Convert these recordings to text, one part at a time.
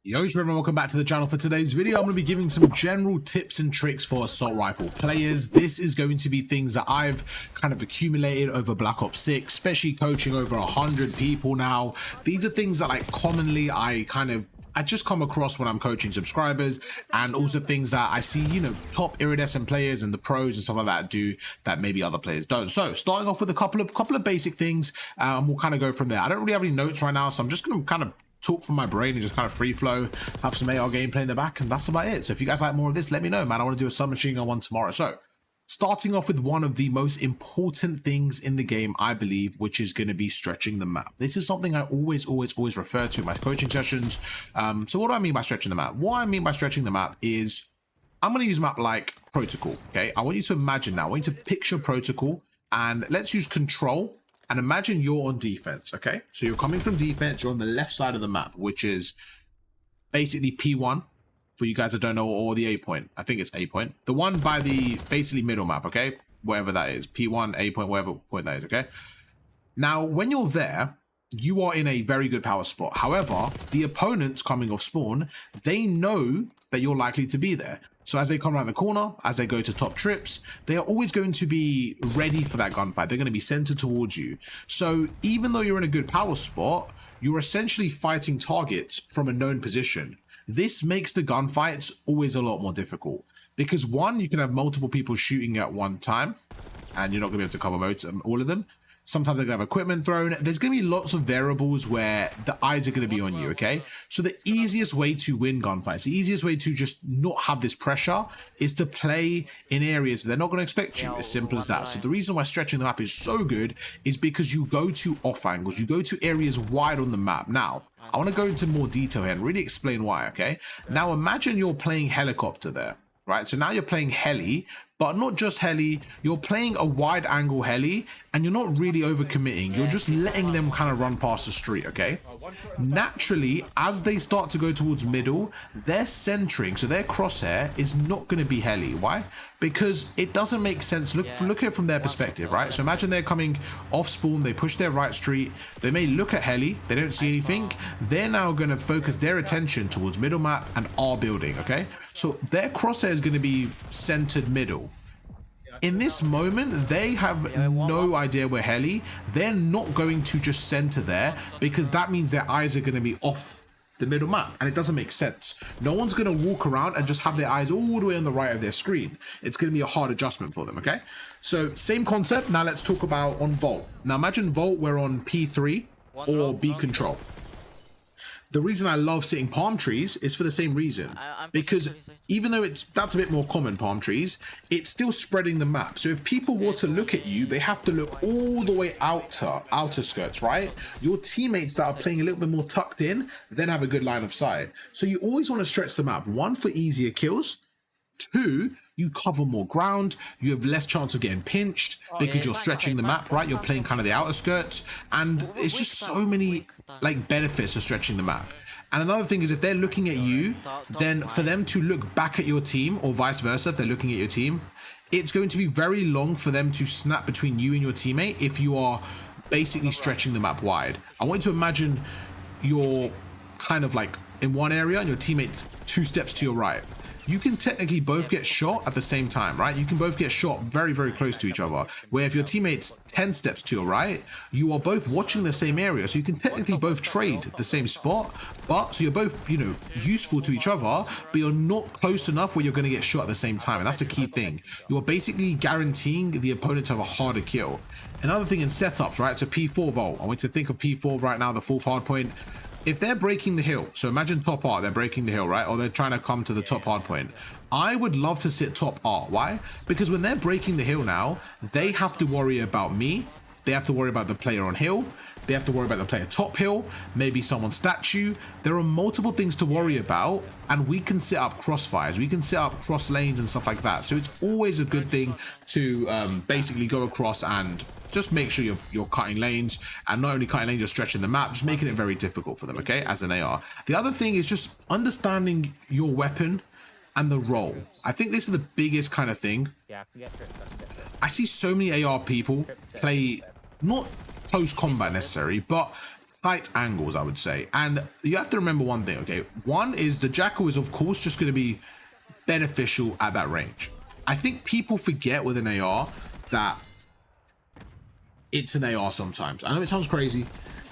Yo, everyone, welcome back to the channel. For today's video, I'm going to be giving some general tips and tricks for assault rifle players. This is going to be things that I've kind of accumulated over Black Ops 6, especially coaching over 100 people now. These are things that commonly I just come across when I'm coaching subscribers, and also things that I see, top iridescent players and the pros and stuff like that do that maybe other players don't. So starting off with a couple of basic things, we'll kind of go from there. I don't really have any notes right now, so I'm just going to kind of talk from my brain and just kind of free flow, have some AR gameplay in the back, and that's about it. So if you guys like more of this, let me know, man. I want to do a submachine gun one tomorrow. So starting off with one of the most important things in the game, I believe, which is going to be stretching the map. This is something I always refer to in my coaching sessions. So what do I mean by stretching the map? What I mean by stretching the map is I'm going to use a map like Protocol. Okay, I want you to imagine now, I want you to picture Protocol, and let's use Control. And imagine you're on defense, okay? So you're coming from defense, you're on the left side of the map, which is basically P1, for you guys that don't know, or the A point. I think it's A point. The one by the basically middle map, okay? Wherever that is, P1, A point, whatever point that is, okay? Now, when you're there, you are in a very good power spot. However, the opponents coming off spawn, they know that you're likely to be there. So as they come around the corner, as they go to top trips, they are always going to be ready for that gunfight. They're going to be centered towards you. So even though you're in a good power spot, you're essentially fighting targets from a known position. This makes the gunfights always a lot more difficult, because one, you can have multiple people shooting at one time, and you're not going to be able to cover all of them. Sometimes they're going to have equipment thrown. There's going to be lots of variables where the eyes are going to be on you, okay? So the easiest way to win gunfights, the easiest way to just not have this pressure, is to play in areas where they're not going to expect you. As simple as that. So the reason why stretching the map is so good is because you go to off angles. You go to areas wide on the map. Now, I want to go into more detail here and really explain why, okay? Now, imagine you're playing helicopter there, right? So now you're playing heli, but not just heli, you're playing a wide angle heli, and you're not really overcommitting. You're just letting them kind of run past the street, okay? Naturally, as they start to go towards middle, their centering, so their crosshair is not going to be heli. Why? Because it doesn't make sense. Look at it from their perspective, right? So imagine they're coming off spawn, they push their right street, they may look at heli, they don't see anything. They're now going to focus their attention towards middle map and our building, okay? So their crosshair is going to be centered middle. In this moment, they have no idea we're heli. They're not going to just center there, because that means their eyes are going to be off the middle map, and it doesn't make sense. No one's going to walk around and just have their eyes all the way on the right of their screen. It's going to be a hard adjustment for them, okay? So same concept. Now let's talk about on Vault. Now imagine Vault, we're on P3 or B control. The reason I love sitting palm trees is for the same reason, because even though that's a bit more common, palm trees, it's still spreading the map. So if people want to look at you, they have to look all the way outer skirts, right? Your teammates that are playing a little bit more tucked in then have a good line of sight. So you always want to stretch the map. One, for easier kills. Two, you cover more ground, you have less chance of getting pinched because you're stretching the map, right? You're playing kind of the outer skirts, and it's just so many benefits of stretching the map. And another thing is, if they're looking at you, then for them to look back at your team, or vice versa, if they're looking at your team, it's going to be very long for them to snap between you and your teammate if you are basically stretching the map wide. I want you to imagine you're kind of in one area and your teammate's 2 steps to your right. You can technically both get shot at the same time, right? You can both get shot very, very close to each other. Where if your teammate's 10 steps to your right, you are both watching the same area. So you can technically both trade the same spot, but so you're both, useful to each other, but you're not close enough where you're going to get shot at the same time. And that's the key thing. You're basically guaranteeing the opponent to have a harder kill. Another thing in setups, right? So P4 Vault. I want you to think of P4 right now, the fourth hard point. If they're breaking the hill, so imagine top R, they're breaking the hill, right? Or they're trying to come to the top hard point. I would love to sit top R. Why? Because when they're breaking the hill now, they have to worry about me. They have to worry about the player on hill. They have to worry about the player top hill, maybe someone's statue. There are multiple things to worry about, and we can set up crossfires. We can set up cross lanes and stuff like that. So it's always a good thing to basically go across and just make sure you're cutting lanes, and not only cutting lanes, you're stretching the map, just making it very difficult for them, okay, as an AR. The other thing is just understanding your weapon and the role. I think this is the biggest kind of thing. I see so many AR people play not close combat necessarily, but tight angles, I would say. And you have to remember one thing, okay? One is the Jackal is, of course, just going to be beneficial at that range. I think people forget with an AR that it's an AR sometimes. I know it sounds crazy,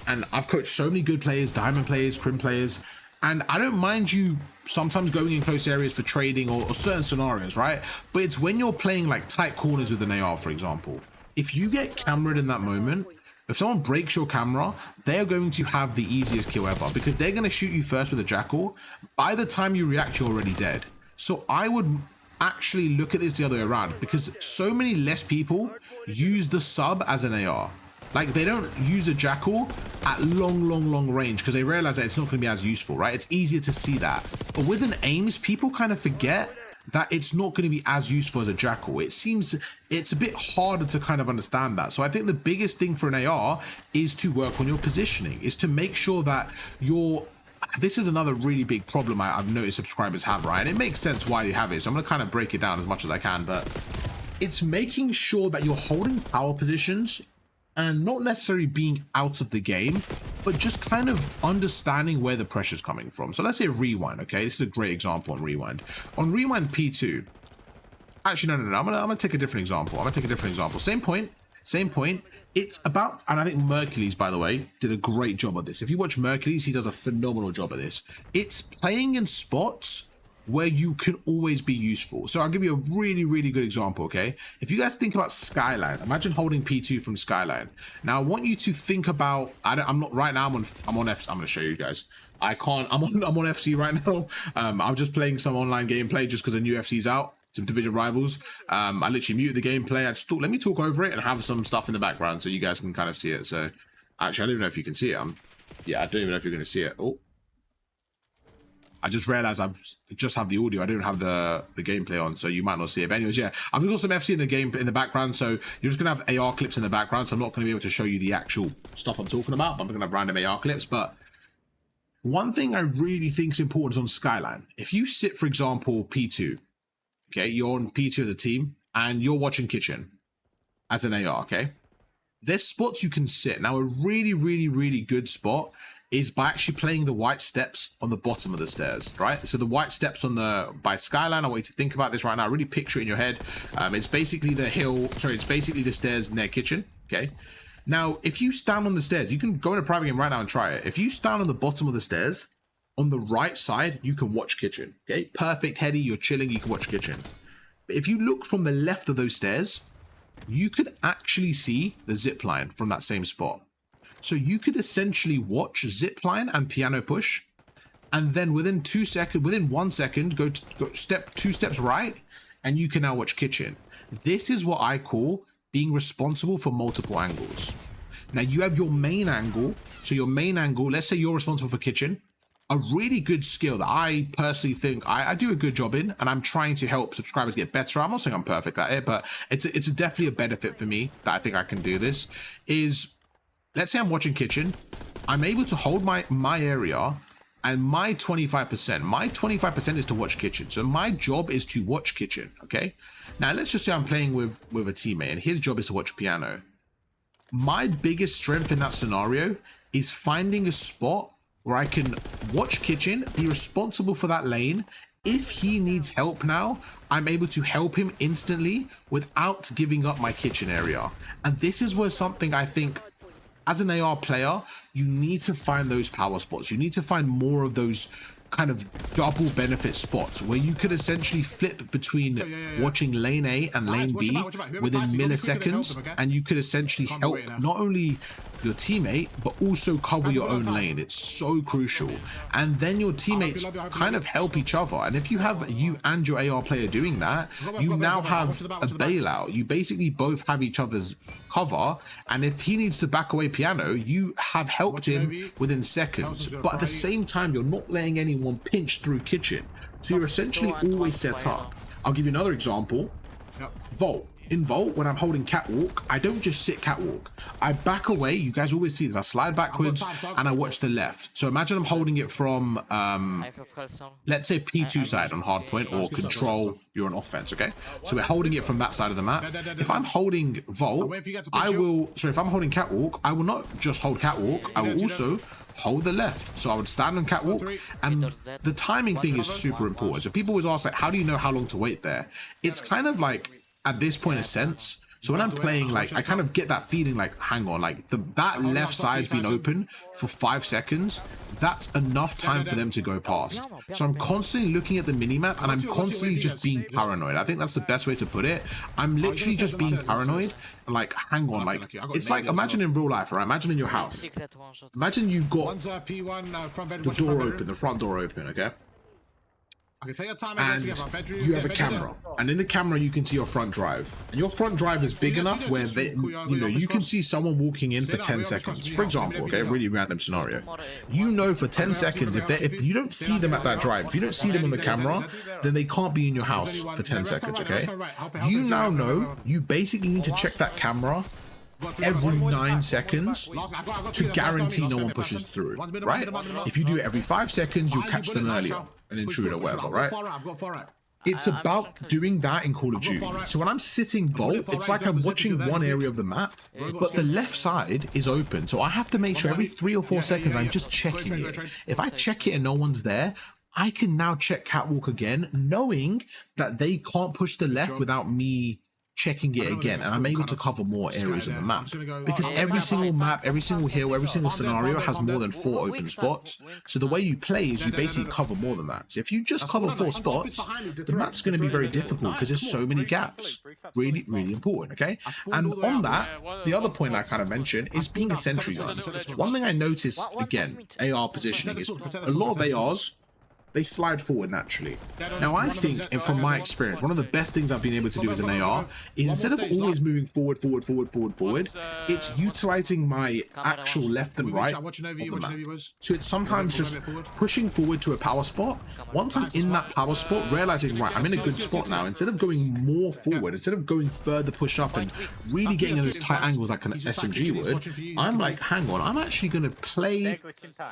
and I've coached so many good players, diamond players, crim players, and I don't mind you sometimes going in close areas for trading or certain scenarios, right? But it's when you're playing like tight corners with an AR, for example. If you get cameraed in that moment, if someone breaks your camera, they're going to have the easiest kill ever because they're going to shoot you first with a Jackal. By the time you react, you're already dead. So I would actually look at this the other way around, because so many less people use the sub as an AR. Like, they don't use a Jackal at long range because they realize that it's not going to be as useful, right? It's easier to see that. But with an aims, people kind of forget that it's not going to be as useful as a Jackal. It seems it's a bit harder to kind of understand that. So I think the biggest thing for an AR is to work on your positioning, is to make sure that you're... This is another really big problem I've noticed subscribers have, right? And it makes sense why you have it. So I'm going to kind of break it down as much as I can, but it's making sure that you're holding power positions and not necessarily being out of the game, but just kind of understanding where the pressure's coming from. So let's say Rewind, okay? This is a great example on Rewind. On Rewind P2, actually, no. I'm gonna take a different example. Same point. It's about, and I think Mercules, by the way, did a great job of this. If you watch Mercules, he does a phenomenal job of this. It's playing in spots where you can always be useful. So I'll give you a really good example, okay? If you guys think about Skyline, imagine holding P2 from Skyline. Now I want you to think about, I'm not right now, I'm on F, I'm gonna show you guys. I'm on FC right now. I'm just playing some online gameplay just because the new FC's out, some division rivals. I literally muted the gameplay. I just thought, let me talk over it and have some stuff in the background so you guys can kind of see it. So actually, I don't even know if you can see it. Yeah, I don't even know if you're gonna see it. Oh. I just realized I just have the audio. I don't have the gameplay on, so you might not see it. But anyways, yeah, I've got some FC in the game in the background, so you're just gonna have AR clips in the background. So I'm not gonna be able to show you the actual stuff I'm talking about, but I'm gonna have random AR clips. But one thing I really think is important on Skyline, if you sit, for example, P2, okay, you're on P2 as a team, and you're watching Kitchen as an AR, okay? There's spots you can sit. Now, a really good spot is by actually playing the white steps on the bottom of the stairs, right? So the white steps by Skyline, I want you to think about this right now, really picture it in your head. It's basically it's basically the stairs near Kitchen, okay? Now, if you stand on the stairs, you can go in a private game right now and try it. If you stand on the bottom of the stairs, on the right side, you can watch Kitchen, okay? Perfect heady, you're chilling, you can watch Kitchen. But if you look from the left of those stairs, you could actually see the zip line from that same spot. So you could essentially watch zipline and piano push, and then within 1 second, go 2 steps right, and you can now watch Kitchen. This is what I call being responsible for multiple angles. Now you have your main angle. So your main angle, let's say you're responsible for Kitchen, a really good skill that I personally think I do a good job in, and I'm trying to help subscribers get better. I'm not saying I'm perfect at it, but it's definitely a benefit for me that I think I can do this. Is let's say I'm watching Kitchen, I'm able to hold my area, and my 25% is to watch Kitchen. So my job is to watch Kitchen, okay? Now let's just say I'm playing with a teammate and his job is to watch piano. My biggest strength in that scenario is finding a spot where I can watch Kitchen, be responsible for that lane. If he needs help now, I'm able to help him instantly without giving up my Kitchen area. And this is where something I think, as an AR player, you need to find those power spots. You need to find more of those kind of double benefit spots where you could essentially flip between watching lane A and lane B within milliseconds, and you could essentially help not only your teammate but also cover your own lane. It's so crucial. And then your teammates kind of help each other, and if you have you and your AR player doing that, you now have a bailout. You basically both have each other's cover, and if he needs to back away piano, you have helped him within seconds, but at the same time you're not letting anyone pinch through Kitchen, so you're essentially always set up. I'll give you another example. Volt. In Vault, when I'm holding catwalk, I don't just sit catwalk. I back away. You guys always see this. I slide backwards and I watch the left. So imagine I'm holding it from, let's say P2 side on hardpoint or control. You're on offense, okay? So we're holding it from that side of the map. If I'm holding Vault, if I'm holding catwalk, I will not just hold catwalk. I will also hold the left. So I would stand on catwalk, and the timing thing is super important. So people always ask, like, how do you know how long to wait there? It's kind of like, at this point, a sense. So when I'm playing, like, I kind of get that feeling like, hang on, like that left side's been open for 5 seconds. That's enough time for them to go past. So I'm constantly looking at the minimap and I'm constantly just being paranoid. I think that's the best way to put it. I'm literally just being paranoid. Like, hang on, like, it's like, imagine in real life, right? Imagine in your house. Imagine you've got the door open, the front door open, okay? And you have a camera, and in the camera you can see your front drive, and your front drive is big enough where they, you can see someone walking in for 10 seconds, for example, okay, really random scenario. You know for 10 seconds, if you don't see them at that drive, if you don't see them on the camera, then they can't be in your house for 10 seconds, okay? You now know you basically need to check that camera every 9 seconds to guarantee no one pushes through, right? If you do it every 5 seconds, you'll catch them earlier, an intruder or whatever, right? It's about doing that in Call of Duty. So when I'm sitting Vault, it's like I'm watching one area of the map, but the left side is open. So I have to make sure every 3 or 4 seconds I'm just checking it. If I check it and no one's there, I can now check catwalk again, knowing that they can't push the left without me checking it again, and I'm able to cover more areas of the map, because every single map, every single hill, every single scenario has more than 4 open spots. So the way you play is you basically cover more than that. So if you just cover 4 spots, the map's going to be very difficult because there's so many gaps. Really, really important, okay? And on that, the other point I kind of mentioned is being a sentry gun. One thing I noticed, again, AR positioning is a lot of ARs, they slide forward naturally. Now, I think, and from my experience, one of the best things I've been able to do as an AR is, instead of always moving forward, it's utilizing my actual left and right of the map. So it's sometimes just pushing forward to a power spot. Once I'm in that power spot, realizing, right, I'm in a good spot now, instead of going more forward, instead of going further push up and really getting in those tight angles like an SMG would, I'm like, hang on, I'm actually going to play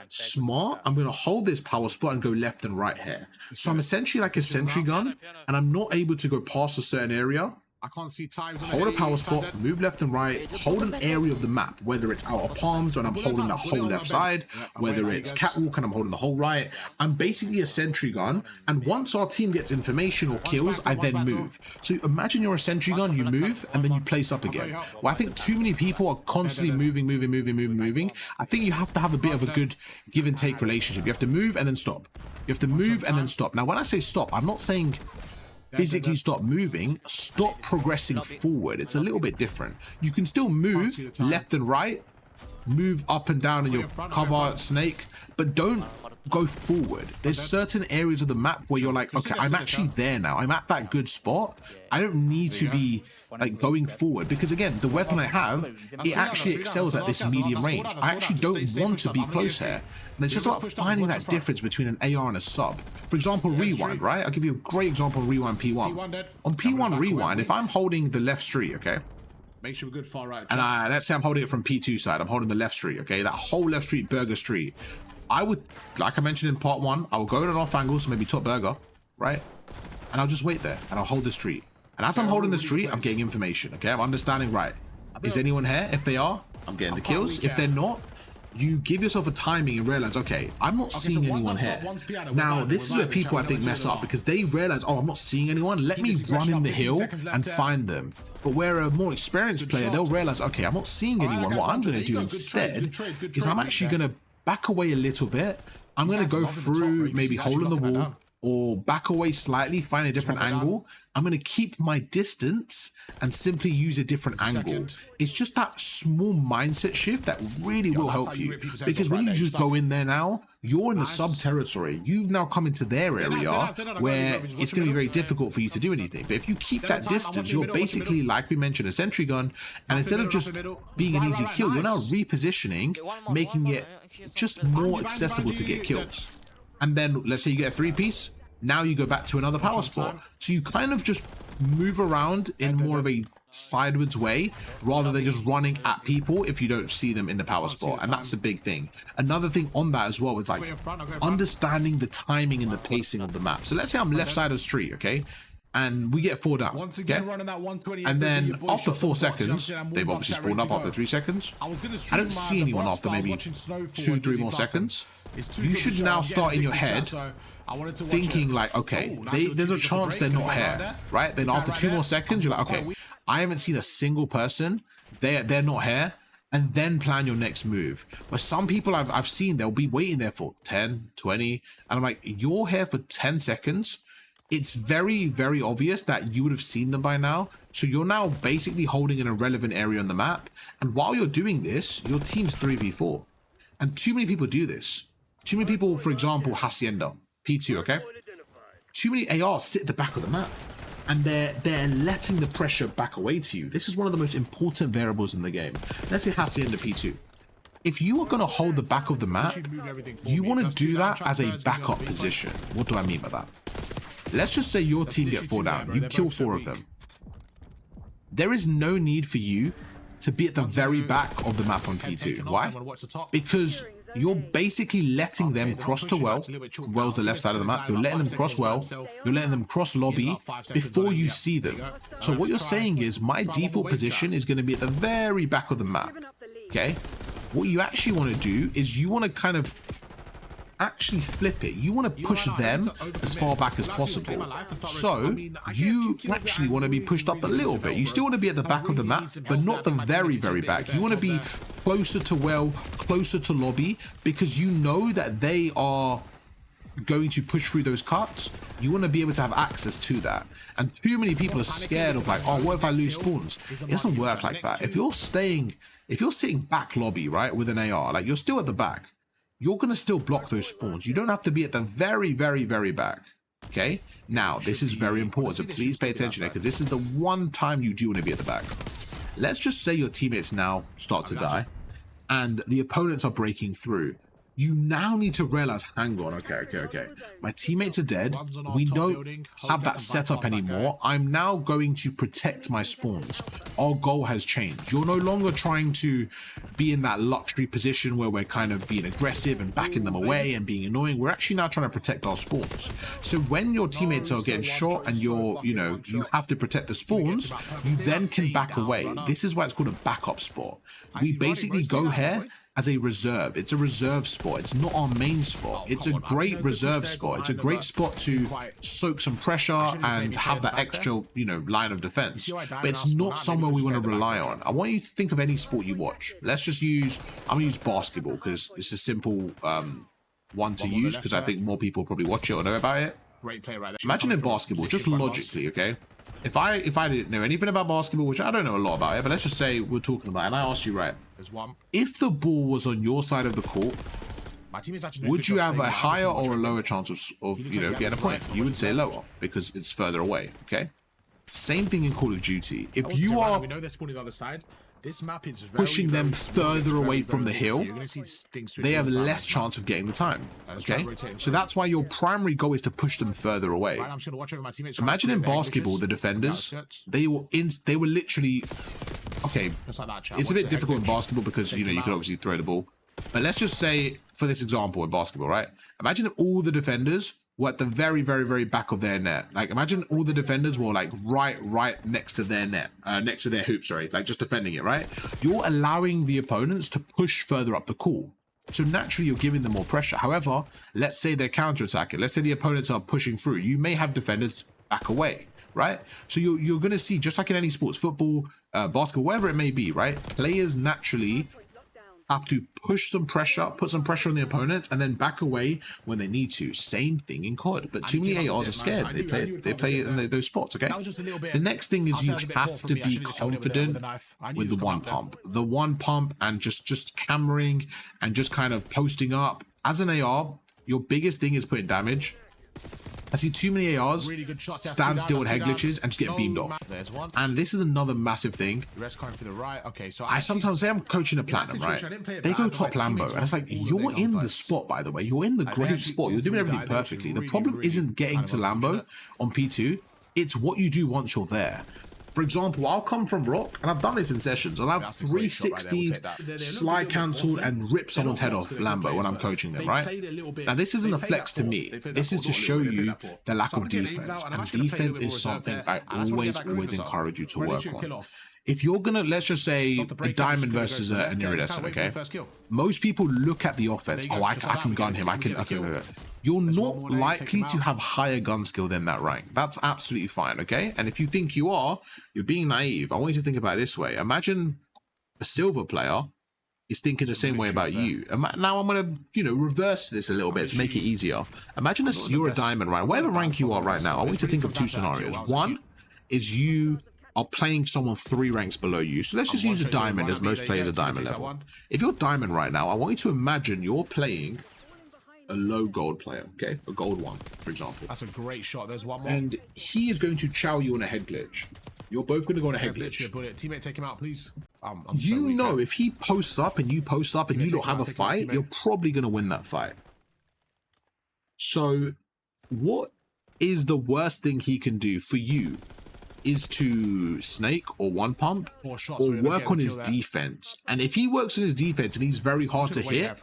smart. I'm going to hold this power spot and go left and right here. So I'm essentially like a sentry gun, and I'm not able to go past a certain area. I can't see times. Hold a power spot, move left and right, hold an area of the map, whether it's outer palms and I'm holding the whole left side, whether it's catwalk and I'm holding the whole right. I'm basically a sentry gun, and once our team gets information or kills, I then move. So imagine you're a sentry gun, you move, and then you place up again. Well, I think too many people are constantly moving. I think you have to have a bit of a good give and take relationship. You have to move and then stop. You have to move and then stop. Now, when I say stop, I'm not saying physically stop moving, stop progressing forward. It's a little bit different. You can still move left and right, move up and down in your cover snake, but don't go forward. There's certain areas of the map where you're like, okay, I'm actually there now. I'm at that good spot. I don't need to be like going forward, because again, the weapon I have, it actually excels at this medium range. I actually don't want to be close here. And it's just about finding that difference between an AR and a sub. For example, rewind, right? I'll give you a great example of rewind P1. On P1 rewind, if I'm holding the left street, okay? Make sure we're good far right. And let's say I'm holding it from P2 side. I'm holding the left street, okay? That whole left street, burger street. I would, like I mentioned in part 1, I will go in an off angle, so maybe top burger, right? And I'll just wait there, and I'll hold the street. And as I'm holding the street, I'm getting information, okay? I'm understanding, right, is anyone here? If they are, I'm getting the kills. If they're not, you give yourself a timing and realize, okay, I'm not seeing anyone here. Now, this is where people, I think, mess up, because they realize, oh, I'm not seeing anyone. Let me run in the hill and find them. But where a more experienced player, they'll realize, okay, I'm not seeing anyone. What I'm going to do instead is I'm actually going to back away a little bit. I'm going to go through, maybe hole in the wall, or back away slightly, find a different angle. I'm going to keep my distance and simply use a different angle. It's just that small mindset shift that really will help you, because when you just go in there now, you're in the sub territory. You've now come into their area where it's going to be very difficult for you to do anything. But if you keep that distance, you're basically, like we mentioned, a sentry gun, and instead of just being an easy kill, you're now repositioning, making it just more accessible to get kills. And then let's say you get a 3-piece, now you go back to another power spot. So you kind of just move around in more of a sideways way rather than just running at people if you don't see them in the power spot. And that's the big thing. Another thing on that as well is like understanding the timing and the pacing of the map. So let's say I'm left side of the street, okay, and we get 4 down, okay? And then after 4 seconds, they've obviously spawned up after 3 seconds. I don't see anyone after maybe 2-3 more seconds. You should now start in your head thinking like, okay, there's a chance they're not here, right? Then after 2 more seconds, you're like, okay, I haven't seen a single person, they're not here, and then plan your next move. But some people I've seen, they'll be waiting there for 10, 20, and I'm like, you're here for 10 seconds. It's very, very obvious that you would have seen them by now. So you're now basically holding an irrelevant area on the map. And while you're doing this, your team's 3v4. And too many people do this. Too many people, for example, Hacienda, P2, okay? Too many ARs sit at the back of the map. And they're letting the pressure back away to you. This is one of the most important variables in the game. Let's say Hacienda P2. If you are going to hold the back of the map, you want to do that as a backup position. What do I mean by that? Let's just say your team get 4 down. You kill 4 of them. There is no need for you to be at the very back of the map on P2. Why? Because you're basically letting them cross to well. Well's the left side of the map. You're letting them cross well. You're letting them cross lobby before you see them. So what you're saying is my default position is going to be at the very back of the map. Okay? What you actually want to do is you want to kind of actually flip it. You want to push them as far back as possible. So you actually want to be pushed up a little bit. You still want to be at the back of the map, but not the very, very back. You want to be closer to well, closer to lobby, because you know that they are going to push through those cuts. You want to be able to have access to that. And too many people are scared of like, oh, what if I lose spawns? It doesn't work like that. If you're sitting back lobby, right, with an AR, like you're still at the back, you're going to still block those spawns. You don't have to be at the very, very, very back. Okay? Now, this is very important, so please pay attention there, because this is the one time you do want to be at the back. Let's just say your teammates now start to die, and the opponents are breaking through. You now need to realize, hang on, okay. My teammates are dead. We don't have that setup anymore. I'm now going to protect my spawns. Our goal has changed. You're no longer trying to be in that luxury position where we're kind of being aggressive and backing them away and being annoying. We're actually now trying to protect our spawns. So when your teammates are getting shot and you have to protect the spawns, you then can back away. This is why it's called a backup spot. We basically go here as a reserve. It's a reserve spot. It's not our main spot. It's a great reserve spot. It's a great spot to soak some pressure and have that extra, line of defense. But it's not somewhere we want to rely on. I want you to think of any sport you watch. Let's just I'm gonna use basketball because it's a simple one to use, because I think more people probably watch it or know about it. Imagine in basketball, just logically, okay? If I didn't know anything about basketball, which I don't know a lot about it, but let's just say we're talking about it, and I ask you, right, if the ball was on your side of the court, would you have a higher or a lower chance of getting a point? You would say lower, because it's further away, okay? Same thing in Call of Duty. If you are pushing them further away from the hill, they have less chance of getting the time, okay? So that's why your primary goal is to push them further away. Imagine in basketball, the defenders, they were literally, okay, it's a bit difficult in basketball because, you can obviously throw the ball. But let's just say, for this example in basketball, right? Imagine if all the defenders were at the very, very, very back of their net. Like, imagine all the defenders were like right next to their net, next to their hoop, sorry, like just defending it, right? You're allowing the opponents to push further up the court. So naturally, you're giving them more pressure. However, let's say they're counterattacking. Let's say the opponents are pushing through. You may have defenders back away, right? So you're going to see, just like in any sports, football, basketball, whatever it may be, right? Players naturally have to push some pressure, put some pressure on the opponent, and then back away when they need to. Same thing in COD, but too many ARs are scared. They play in those spots, okay? The next thing is you have to be confident with the one pump. The one pump and just cammering and just kind of posting up. As an AR, your biggest thing is putting damage. I see too many ARs stand still with head glitches and just get beamed off. And this is another massive thing. I sometimes say I'm coaching a platinum, right? They go top Lambo, and it's like, you're in the spot, by the way. You're in the great spot. You're doing everything perfectly. The problem isn't getting to Lambo on P2. It's what you do once you're there. For example, I'll come from rock, and I've done this in sessions, and I've 360 slide cancelled and ripped someone's head off Lambo when I'm coaching them, right? Now, this isn't a flex to me. This is to show you the lack of defense, and defense is something I always encourage you to work on. If you're gonna, let's just say a diamond versus an iridescent, okay? Most people look at the offense. Oh, I can gun him. Okay. You're not likely to have higher gun skill than that rank. That's absolutely fine, okay? And if you think you are, you're being naive. I want you to think about it this way. Imagine a silver player is thinking the same way about you. Now I'm gonna, reverse this a little bit to make it easier. Imagine you're a diamond, right? Whatever rank you are right now, I want you to think of two scenarios. One is you are playing someone 3 ranks below you. So let's just use a diamond, as most players are diamond level. If you're diamond right now, I want you to imagine you're playing a low gold player, okay? A gold 1, for example. That's a great shot. There's one more. And he is going to chow you on a head glitch. You're both going to go on a head glitch. Teammate, take him out, please. You know, if he posts up and you post up and you don't have a fight, you're probably going to win that fight. So what is the worst thing he can do for you? Is to snake or one pump or work on his defense. And if he works on his defense and he's very hard to hit,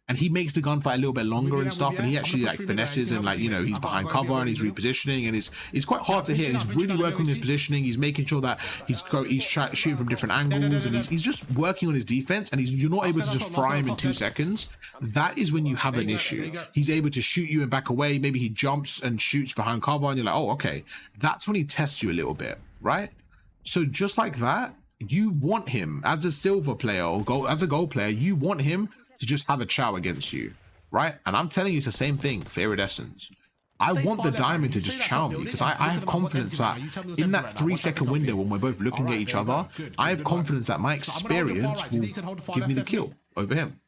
and he makes the gunfight a little bit longer and stuff, and he actually like finesses and like, he's behind cover and he's repositioning and he's quite hard to hit. He's really working on his positioning. He's making sure that he's shooting from different angles, and he's just working on his defense, and you're not able to just fry him in 2 seconds. That is when you have an issue. He's able to shoot you and back away. Maybe he jumps and shoots behind cover and you're like, oh, okay. That's when he tests you a little bit, right? So just like that, you want him as a silver player or as a gold player, you want him to just have a chow against you, right? And I'm telling you, it's the same thing for iridescents. I want the diamond to just chow me because I have confidence that in that 3-second window when we're both looking at each other, I have confidence that my experience will give me the kill over him.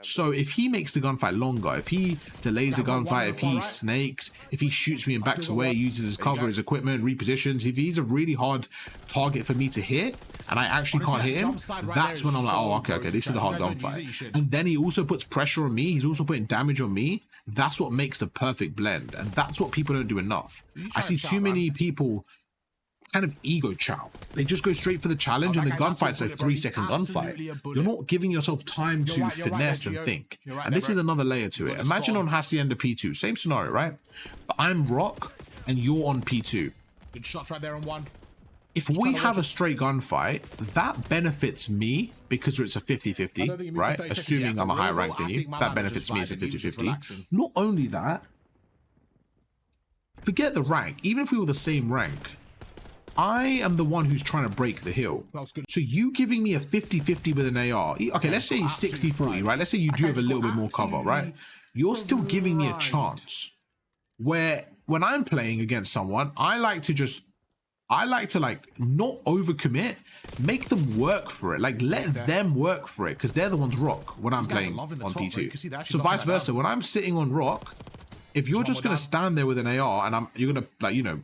So if he makes the gunfight longer, if he delays the gunfight, if he snakes, if he shoots me and backs away, uses his cover, his equipment, repositions, if he's a really hard target for me to hit and I actually can't hit him, that's when I'm like, oh, okay, this is the hard gunfight. And then he also puts pressure on me. He's also putting damage on me. That's what makes the perfect blend. And that's what people don't do enough. I see too many people kind of ego chow. They just go straight for the challenge, and the gunfight's a 3-second gunfight. You're not giving yourself time to finesse and think. And this is another layer to it. Imagine on Hacienda P2, same scenario, right? But I'm rock and you're on P2. Good shots right there on 1. If we have a straight gunfight, that benefits me because it's a 50-50, right? Assuming I'm a higher rank than you, that benefits me as a 50-50. Not only that, forget the rank. Even if we were the same rank, I am the one who's trying to break the hill. So you giving me a 50-50 with an AR. Okay, let's say 60-40, right? Let's say you do have a little bit more cover, right? You're still giving me a chance. Where when I'm playing against someone, I like to like not overcommit, make them work for it. Like let them work for it because they're the ones rock when I'm playing on P2. So vice versa, when I'm sitting on rock, if you're just going to stand there with an AR and you're going to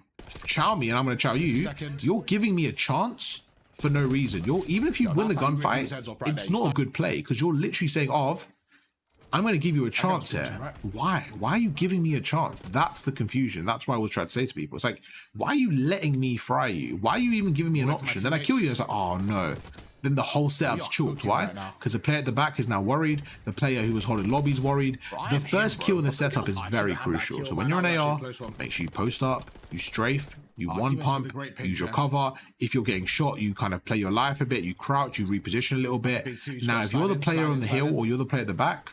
chow me and I'm going to chow you, you're giving me a chance for no reason. Even if you win the gunfight, it's not a good play because you're literally saying, I'm going to give you a chance here. Why? Why are you giving me a chance? That's the confusion. That's why I was trying to say to people. It's like, why are you letting me fry you? Why are you even giving me an option? Then I kill you and it's like, oh no. Then the whole setup's chalked. Why? Because the player at the back is now worried. The player who was holding lobby's worried. The first kill in the setup is very crucial. So when you're an AR, make sure you post up, you strafe, you one pump, use your cover. If you're getting shot, you kind of play your life a bit, you crouch, you reposition a little bit. Now, if you're the player on the hill or you're the player at the back,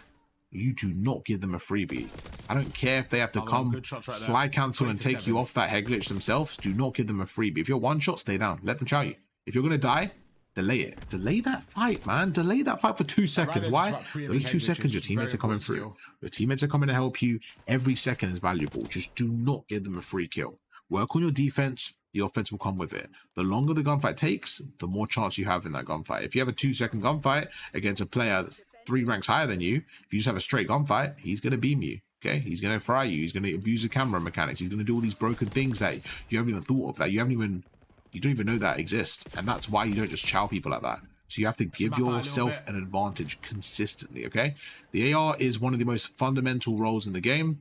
you do not give them a freebie. I don't care if they have to come, slide cancel and take you off that head glitch themselves. Do not give them a freebie. If you're one shot, stay down. Let them chow you. If you're going to die, delay it. Delay that fight, man. Delay that fight for 2 seconds. Why? Those 2 seconds, your teammates are coming through. Your teammates are coming to help you. Every second is valuable. Just do not give them a free kill. Work on your defense. The offense will come with it. The longer the gunfight takes, the more chance you have in that gunfight. If you have a 2-second gunfight against a player 3 ranks higher than you, if you just have a straight gunfight, he's going to beam you. Okay, he's going to fry you. He's going to abuse the camera mechanics. He's going to do all these broken things that you haven't even thought of, that you don't even know that exist. And that's why you don't just chow people like that. So you have to give yourself an advantage consistently, okay? The AR is one of the most fundamental roles in the game.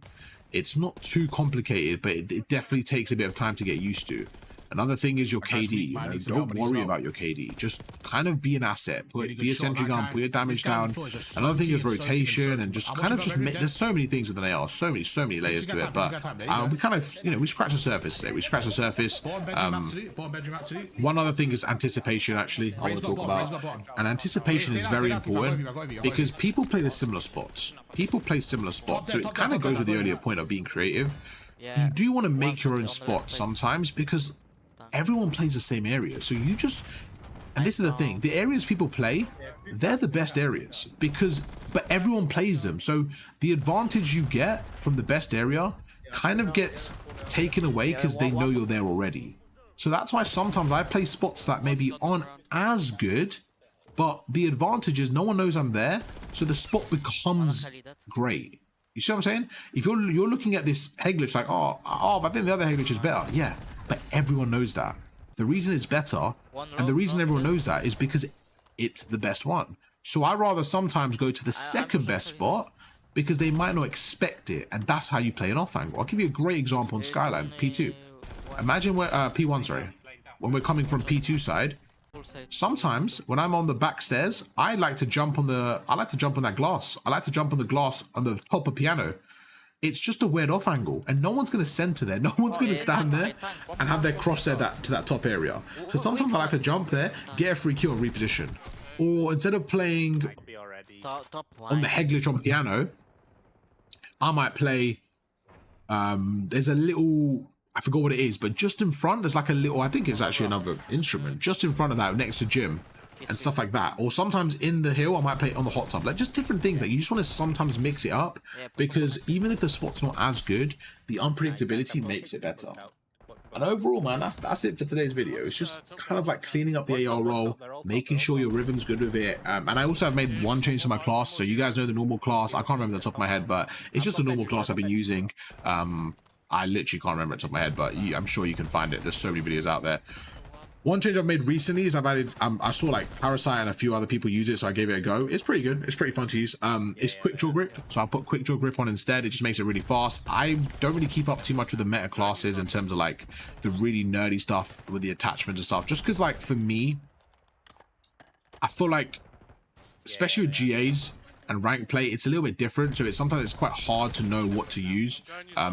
It's not too complicated, but it definitely takes a bit of time to get used to. Another thing is your KD. You know, don't worry about your KD. Just kind of be an asset. Be a sentry gun, put your damage down. Another thing is rotation and just kind of just make. There's so many things with an AR, so many layers to it. But we kind of, you know, we scratch the surface today. We scratch the surface. One other thing is anticipation. Actually, I want to talk about. And anticipation is very important because people play the similar spots. So it kind of goes with the earlier point of being creative. You do want to make your own spot sometimes because everyone plays the same area. So you just, and this is the thing, the areas people play, they're the best areas but everyone plays them. So the advantage you get from the best area kind of gets taken away because they know you're there already. So that's why sometimes I play spots that maybe aren't as good, but the advantage is no one knows I'm there. So the spot becomes great. You see what I'm saying? If you're looking at this head glitch like, oh, I think the other head glitch is better. Yeah, but everyone knows that. The reason it's better, and the reason everyone knows that is because it's the best one. So I rather sometimes go to the second best spot because they might not expect it, and that's how you play an off angle. I'll give you a great example on Skyline, P2. Imagine where, P1, sorry. When we're coming from P2 side, sometimes when I'm on the back stairs, I like to jump on that glass. I like to jump on the glass on the top of piano. It's just a weird off angle and no one's going to center there. No one's going to stand there and have their crosshair to that top area. So sometimes I like to jump there, get a free kill and reposition. Or instead of playing on the head glitch on piano, I might play, there's a little, I forgot what it is, but just in front, there's like a little, I think it's actually another instrument, just in front of that next to gym and stuff like that. Or sometimes in the hill, I might play it on the hot tub. Like just different things that you just want to sometimes mix it up because even if the spot's not as good, the unpredictability makes it better. And overall, man, that's it for today's video. It's just kind of like cleaning up the AR role, making sure your rhythm's good with it. And I also have made one change to my class. So you guys know the normal class. I can't remember the top of my head, but it's just a normal class I've been using. I literally can't remember it top of my head, but I'm sure you can find it. There's so many videos out there. One change I've made recently is I've added, I saw like Parasite and a few other people use it, so I gave it a go. It's pretty good. It's pretty fun to use. It's quick draw grip, so I'll put quick draw grip on instead. It just makes it really fast. I don't really keep up too much with the meta classes in terms of like the really nerdy stuff with the attachments and stuff, just because like for me, I feel like, especially with GAs, and rank play, it's a little bit different, so sometimes it's quite hard to know what to use.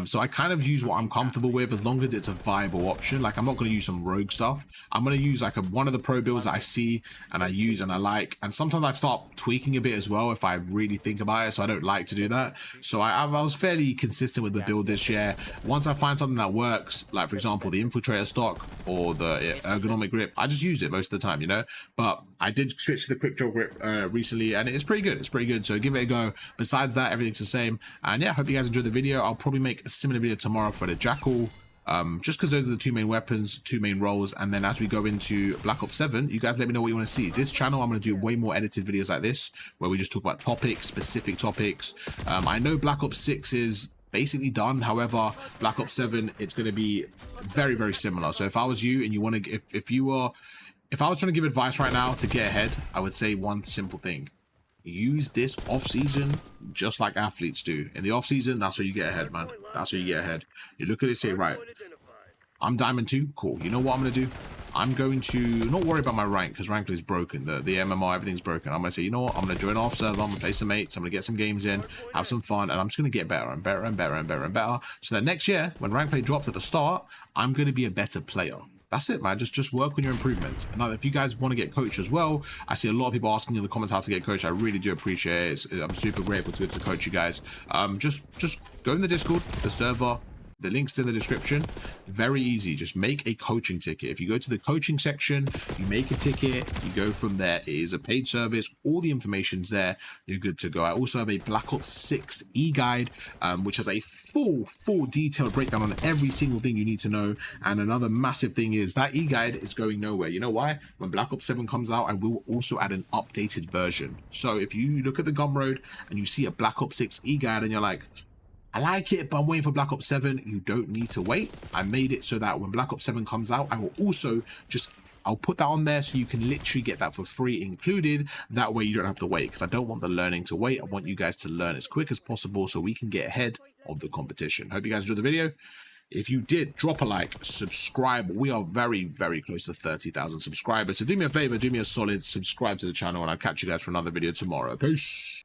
So I kind of use what I'm comfortable with as long as it's a viable option. Like I'm not going to use some rogue stuff. I'm going to use like one of the pro builds that I see and I use and I like, and sometimes I start tweaking a bit as well if I really think about it, so I don't like to do that. So I was fairly consistent with the build this year. Once I find something that works, like for example the infiltrator stock or the ergonomic grip, I just use it most of the time, you know. But I did switch to the quick draw grip recently and it's pretty good. It's pretty good, so give it a go. Besides that, everything's the same. And yeah, hope you guys enjoyed the video. I'll probably make a similar video tomorrow for the Jackal, just because those are the two main weapons, two main roles. And then as we go into Black Ops 7, you guys let me know what you want to see. This channel, I'm going to do way more edited videos like this, where we just talk about topics, specific topics. I know Black Ops 6 is basically done. However, Black Ops 7, it's going to be very, very similar. So if I was you and you want to, if I was trying to give advice right now to get ahead, I would say one simple thing. Use this off season just like athletes do. In the off season, that's where you get ahead, man. That's where you get ahead. You look at it, say, right, I'm Diamond 2, cool. You know what I'm going to do? I'm going to not worry about my rank, because rank is broken. The MMR, everything's broken. I'm going to say, you know what? I'm going to join off server. I'm going to play some mates. I'm going to get some games in, have some fun, and I'm just going to get better and better and better and better and better. So that next year, when rank play drops at the start, I'm going to be a better player. That's it, man. Just work on your improvements. And if you guys want to get coached as well, I see a lot of people asking in the comments how to get coached. I really do appreciate it. I'm super grateful to coach you guys. Just go in the Discord, the server. The link's in the description. Very easy. Just make a coaching ticket. If you go to the coaching section, you make a ticket, you go from there. It is a paid service. All the information's there. You're good to go. I also have a Black Ops 6 e-guide, which has a full detailed breakdown on every single thing you need to know. And another massive thing is that e-guide is going nowhere. You know why? When Black Ops 7 comes out, I will also add an updated version. So if you look at the Gumroad and you see a Black Ops 6 e-guide and you're like, I like it, but I'm waiting for Black Ops 7. You don't need to wait. I made it so that when Black Ops 7 comes out, I will also I'll put that on there so you can literally get that for free included. That way you don't have to wait, because I don't want the learning to wait. I want you guys to learn as quick as possible so we can get ahead of the competition. Hope you guys enjoyed the video. If you did, drop a like, subscribe. We are very, very close to 30,000 subscribers. So do me a favor, do me a solid, subscribe to the channel, and I'll catch you guys for another video tomorrow. Peace.